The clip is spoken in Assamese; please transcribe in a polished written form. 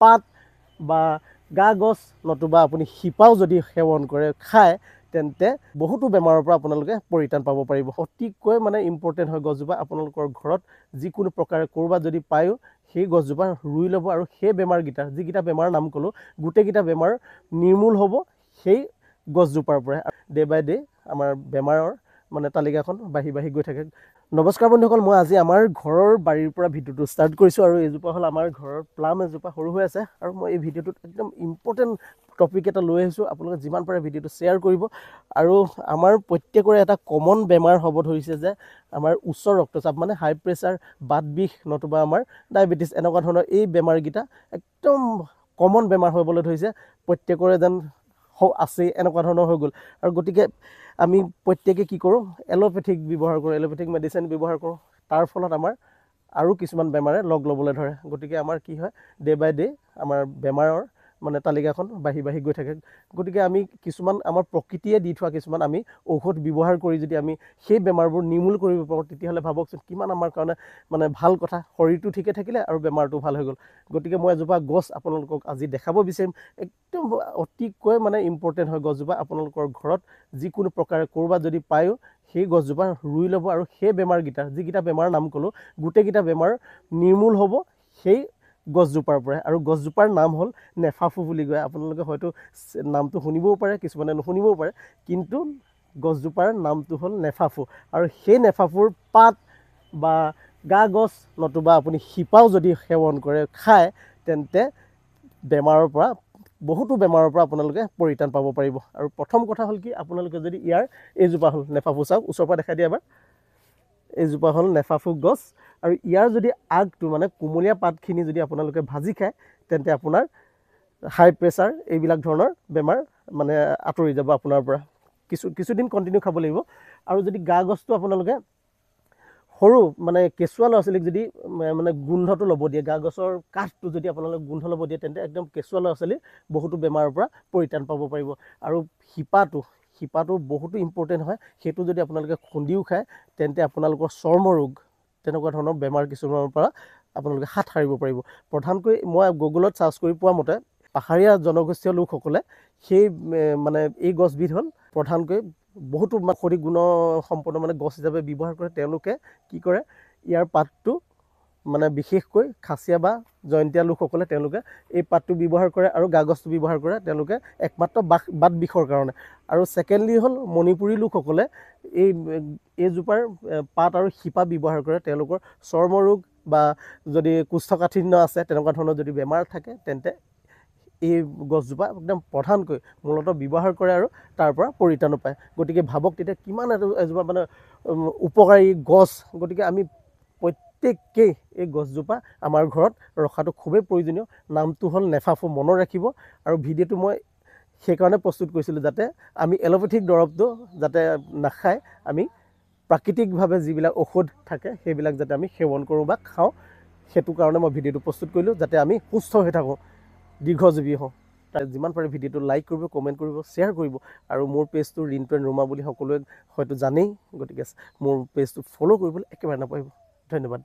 পাত বা গা গছ নতুবা আপুনি শিপাও যদি সেৱন কৰে খায় তেন্তে বহুতো বেমাৰৰ পৰা আপোনালোকে পৰিত্ৰাণ পাব পাৰিব। অতিকৈ মানে ইম্পৰ্টেণ্ট হয় গছজোপা। আপোনালোকৰ ঘৰত যিকোনো প্ৰকাৰে ক'ৰবাত যদি পায়ো সেই গছজোপা ৰুই ল'ব আৰু সেই বেমাৰকেইটা যিকেইটা বেমাৰৰ নাম ক'লোঁ গোটেইকেইটা বেমাৰ নিৰ্মূল হ'ব সেই গছজোপাৰ পৰাই। ডে বাই ডে আমাৰ বেমাৰৰ মানে তালিকাখন বাঢ়ি বাঢ়ি গৈ থাকে। নমস্কাৰ বন্ধুসকল, মই আজি আমাৰ ঘৰৰ বাৰীৰ পৰা ভিডিঅ'টো ষ্টাৰ্ট কৰিছোঁ আৰু এইজোপা হ'ল আমাৰ ঘৰৰ প্লাম এজোপা সৰু হৈ আছে আৰু মই এই ভিডিঅ'টোত একদম ইম্পৰ্টেণ্ট টপিক এটা লৈ আহিছোঁ। আপোনালোকে যিমান পাৰে ভিডিঅ'টো শ্বেয়াৰ কৰিব। আৰু আমাৰ প্ৰত্যেকৰে এটা কমন বেমাৰ হ'ব ধৰিছে যে আমাৰ উচ্চ ৰক্তচাপ মানে হাই প্ৰেছাৰ, বাত বিষ নতুবা আমাৰ ডায়েবেটিছ এনেকুৱা ধৰণৰ এই বেমাৰকেইটা একদম কমন বেমাৰ হ'বলৈ ধৰিছে। প্ৰত্যেকৰে যেন আছেই এনেকুৱা ধৰণৰ হৈ গ'ল। আৰু গতিকে আমি প্ৰত্যেকে কি কৰোঁ, এল'পেথিক ব্যৱহাৰ কৰোঁ, এল'পেথিক মেডিচিন ব্যৱহাৰ কৰোঁ। তাৰ ফলত আমাৰ আৰু কিছুমান বেমাৰে লগ ল'বলৈ ধৰে। গতিকে আমাৰ কি হয়, ডে বাই ডে আমাৰ বেমাৰৰ মানে তালিকাখন বাঢ়ি বাঢ়ি গৈ থাকে। গতিকে আমি কিছুমান আমাৰ প্ৰকৃতিয়ে দি থোৱা কিছুমান আমি ঔষধ ব্যৱহাৰ কৰি যদি আমি সেই বেমাৰবোৰ নিৰ্মূল কৰিব পাৰোঁ তেতিয়াহ'লে ভাবকচোন কিমান আমাৰ কাৰণে মানে ভাল কথা। শৰীৰটো ঠিকে থাকিলে আৰু বেমাৰটো ভাল হৈ গ'ল। গতিকে মই এজোপা গছ আপোনালোকক আজি দেখাব বিচাৰিম। একদম অতিকৈ মানে ইম্পৰ্টেণ্ট হয় গছজোপা। আপোনালোকৰ ঘৰত যিকোনো প্ৰকাৰে ক'ৰবাত যদি পায়ো সেই গছজোপা ৰুই ল'ব আৰু সেই বেমাৰকেইটা যিকেইটা বেমাৰৰ নাম ক'লোঁ গোটেইকেইটা বেমাৰ নিৰ্মূল হ'ব সেই গছজোপাৰ পৰাই। আৰু গছজোপাৰ নাম হ'ল নেফাফু বুলি কয়। আপোনালোকে হয়তো নামটো শুনিবও পাৰে, কিছুমানে নুশুনিবও পাৰে, কিন্তু গছজোপাৰ নামটো হ'ল নেফাফু। আৰু সেই নেফাফুৰ পাত বা গা গছ নতুবা আপুনি শিপাও যদি সেৱন কৰে খায় তেন্তে বেমাৰৰ পৰা বহুতো বেমাৰৰ পৰা আপোনালোকে পৰিত্ৰাণ পাব পাৰিব। আৰু প্ৰথম কথা হ'ল কি, আপোনালোকে যদি এইজোপা হ'ল নেফাফু, চাওক ওচৰৰ পৰা দেখাই দিয়ে এবাৰ। এইজোপা হ'ল নেফাফু গছ আৰু ইয়াৰ যদি আগটো মানে কোমলীয়া পাতখিনি যদি আপোনালোকে ভাজি খায় তেন্তে আপোনাৰ হাই প্ৰেছাৰ এইবিলাক ধৰণৰ বেমাৰ মানে আঁতৰি যাব আপোনাৰ পৰা। কিছুদিন কণ্টিনিউ খাব লাগিব। আৰু যদি গা গছটো আপোনালোকে সৰু মানে কেঁচুৱা ল'ৰা ছোৱালীক যদি মানে গোন্ধটো ল'ব দিয়ে, গা গছৰ কাঠটো যদি আপোনালোকে গোন্ধ ল'ব দিয়ে তেন্তে একদম কেঁচুৱা ল'ৰা ছোৱালী বহুতো বেমাৰৰ পৰা পৰিত্ৰাণ পাব পাৰিব। আৰু শিপাটো বহুতো ইম্পৰ্টেণ্ট হয়। সেইটো যদি আপোনালোকে খুন্দিও খায় তেন্তে আপোনালোকৰ চৰ্মৰোগ তেনেকুৱা ধৰণৰ বেমাৰ কিছুমানৰ পৰা আপোনালোকে হাত সাৰিব পাৰিব। প্ৰধানকৈ মই গুগলত চাৰ্চ কৰি পোৱা মতে পাহাৰীয়া জনগোষ্ঠীয় লোকসকলে সেই মানে এই গছবিধ হ'ল প্ৰধানকৈ বহুতো ঔষধি গুণ সম্পন্ন মানে গছ হিচাপে ব্যৱহাৰ কৰে। তেওঁলোকে কি কৰে, ইয়াৰ পাতটো মানে বিশেষকৈ খাচীয়া বা জয়ন্তীয়া লোকসকলে তেওঁলোকে এই পাতটো ব্যৱহাৰ কৰে আৰু গা গছটো ব্যৱহাৰ কৰে তেওঁলোকে একমাত্ৰ বাত বিষৰ কাৰণে। আৰু ছেকেণ্ডলি হ'ল মণিপুৰী লোকসকলে এইজোপাৰ পাত আৰু শিপা ব্যৱহাৰ কৰে তেওঁলোকৰ চৰ্মৰোগ বা যদি কোষ্ঠকাঠিন্য আছে তেনেকুৱা ধৰণৰ যদি বেমাৰ থাকে তেন্তে এই গছজোপা একদম প্ৰধানকৈ মূলতঃ ব্যৱহাৰ কৰে আৰু তাৰ পৰা পৰিত্ৰাণো পায়। গতিকে ভাবক তেতিয়া কিমান এজোপা মানে উপকাৰী গছ। গতিকে আমি প্ৰত্যেকেই এই গছজোপা আমাৰ ঘৰত ৰখাটো খুবেই প্ৰয়োজনীয়। নামটো হ'ল নেফাফু, মনত ৰাখিব। আৰু ভিডিঅ'টো মই সেইকাৰণে প্ৰস্তুত কৰিছিলোঁ যাতে আমি এল'পেথিক দৰৱটো যাতে নাখায় আমি প্ৰাকৃতিকভাৱে যিবিলাক ঔষধ থাকে সেইবিলাক যাতে আমি সেৱন কৰোঁ বা খাওঁ। সেইটো কাৰণে মই ভিডিঅ'টো প্ৰস্তুত কৰিলোঁ যাতে আমি সুস্থ হৈ থাকোঁ, দীৰ্ঘজীৱী হওঁ। যিমান পাৰে ভিডিঅ'টো লাইক কৰিব, কমেণ্ট কৰিব, শ্বেয়াৰ কৰিব। আৰু মোৰ পেজটো ৰিণ্টু এণ্ড ৰোমা বুলি সকলোৱে হয়তো জানেই। গতিকে মোৰ পেজটো ফ'ল' কৰিবলৈ একেবাৰে নাপাহৰিব। ধন্যবাদ।